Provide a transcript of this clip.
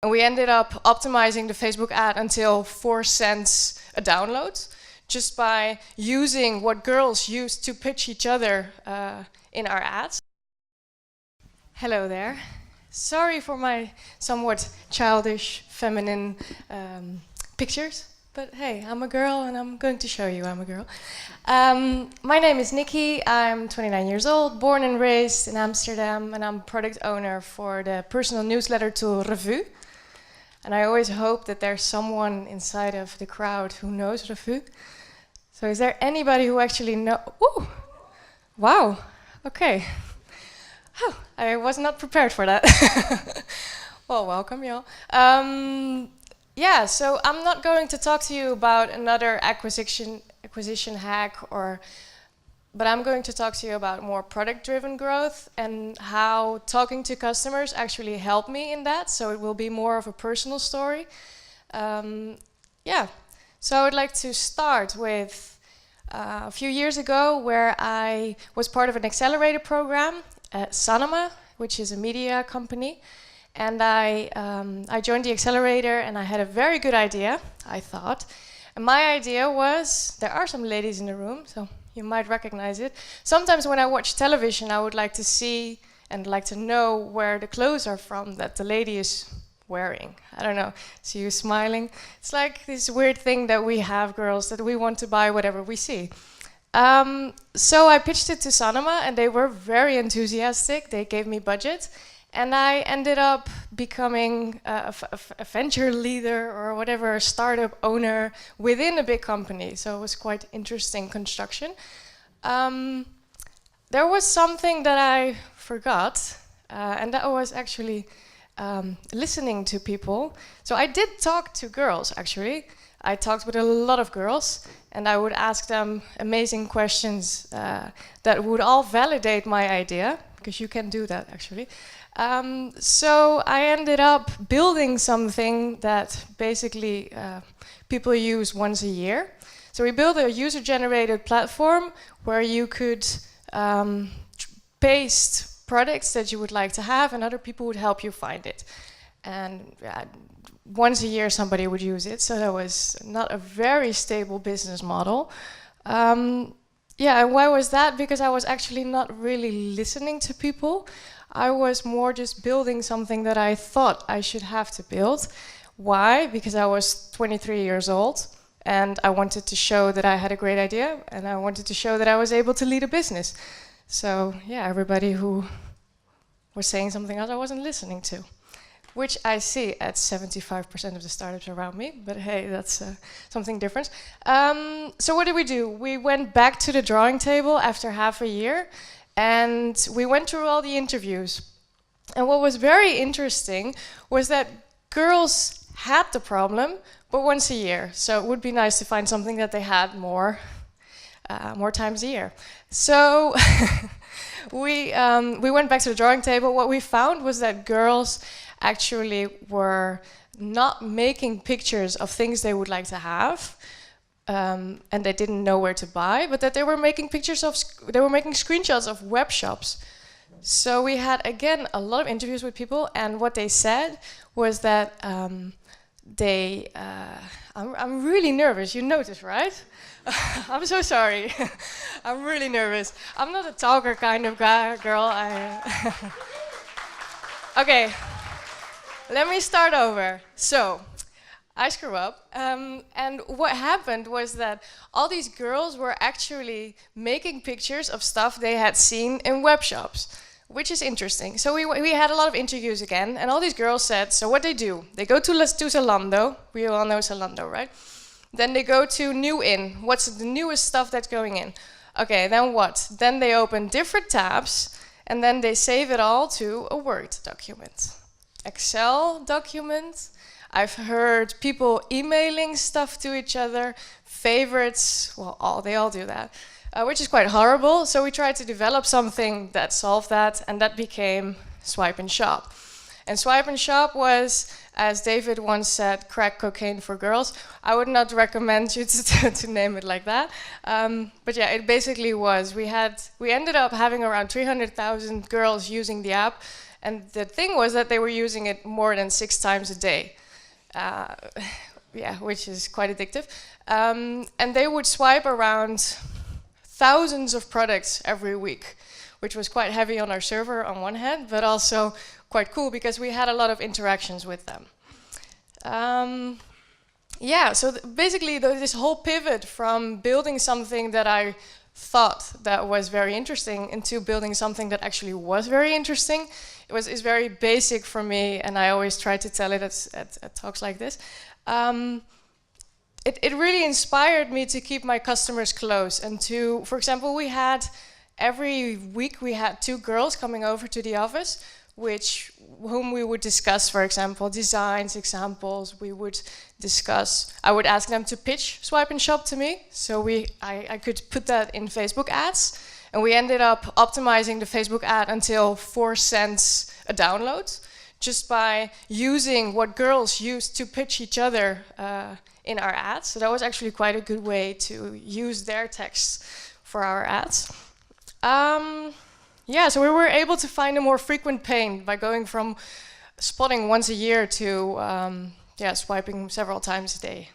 And we ended up optimizing the Facebook ad until 4 cents a download, just by using what girls use to pitch each other in our ads. Hello there. Sorry for my somewhat childish, feminine pictures, but hey, I'm a girl and I'm going to show you I'm a girl. My name is Nikky, I'm 29 years old, born and raised in Amsterdam, and I'm product owner for the personal newsletter tool Revue. And I always hope that there's someone inside of the crowd who knows Revue. So is there anybody who actually knows? Ooh, wow, okay. Oh, I was not prepared for that. Well, welcome, y'all. Yeah, so I'm not going to talk to you about another acquisition hack, but I'm going to talk to you about more product-driven growth and how talking to customers actually helped me in that. So it will be more of a personal story. Yeah, so I would like to start with a few years ago where I was part of an accelerator program at Sanoma, which is a media company. And I joined the accelerator and I had a very good idea, I thought. And my idea was, there are some ladies in the room, so you might recognize it. Sometimes when I watch television, I would like to see and like to know where the clothes are from that the lady is wearing. I don't know, see you smiling. It's like this weird thing that we have, girls, that we want to buy whatever we see. So I pitched it to Sanoma and they were very enthusiastic. They gave me budget. And I ended up becoming a venture leader or whatever, a startup owner within a big company. So it was quite interesting construction. There was something that I forgot, and that was actually listening to people. So I did talk to girls, actually. I talked with a lot of girls, and I would ask them amazing questions that would all validate my idea, because you can do that, actually. So I ended up building something that basically people use once a year. So we built a user-generated platform where you could paste products that you would like to have and other people would help you find it. And once a year somebody would use it, so that was not a very stable business model. Yeah, and why was that? Because I was actually not really listening to people. I was more just building something that I thought I should have to build. Why? Because I was 23 years old and I wanted to show that I had a great idea and I wanted to show that I was able to lead a business. So yeah, everybody who was saying something else I wasn't listening to, which I see at 75% of the startups around me, but hey, that's something different. So what did we do? We went back to the drawing table after half a year. And we went through all the interviews. And what was very interesting was that girls had the problem, but once a year. So it would be nice to find something that they had more times a year. So we went back to the drawing table. What we found was that girls actually were not making pictures of things they would like to have. And they didn't know where to buy, but that they were making screenshots of web shops. So we had, again, a lot of interviews with people, and what they said was that I'm really nervous, you notice, right? I'm so sorry. I'm really nervous. I'm not a talker kind of girl. Okay, let me start over. So, I screw up, and what happened was that all these girls were actually making pictures of stuff they had seen in web shops, which is interesting. So we had a lot of interviews again, and all these girls said, so what they do, they go to Zalando, we all know Zalando, right? Then they go to New In, what's the newest stuff that's going in? Okay, then what? Then they open different tabs, and then they save it all to a Word document, Excel document. I've heard people emailing stuff to each other, favorites, well, they all do that, which is quite horrible. So we tried to develop something that solved that, and that became Swipe and Shop. And Swipe and Shop was, as David once said, crack cocaine for girls. I would not recommend you to name it like that. But yeah, it basically was. We ended up having around 300,000 girls using the app, And the thing was that they were using it more than 6 times a day. Yeah, which is quite addictive. And they would swipe around thousands of products every week, which was quite heavy on our server on one hand, but also quite cool because we had a lot of interactions with them. Yeah, so basically this whole pivot from building something that I thought that was very interesting into building something that actually was very interesting, is very basic for me, and I always try to tell it at talks like this. It really inspired me to keep my customers close and to, for example, every week we had 2 girls coming over to the office, whom we would discuss, for example, designs, examples. We would discuss, I would ask them to pitch Swipe and Shop to me, so I could put that in Facebook ads, and we ended up optimizing the Facebook ad until 4 cents a download, just by using what girls used to pitch each other in our ads. So that was actually quite a good way to use their text for our ads. Yeah, so we were able to find a more frequent pain by going from spotting once a year to swiping several times a day.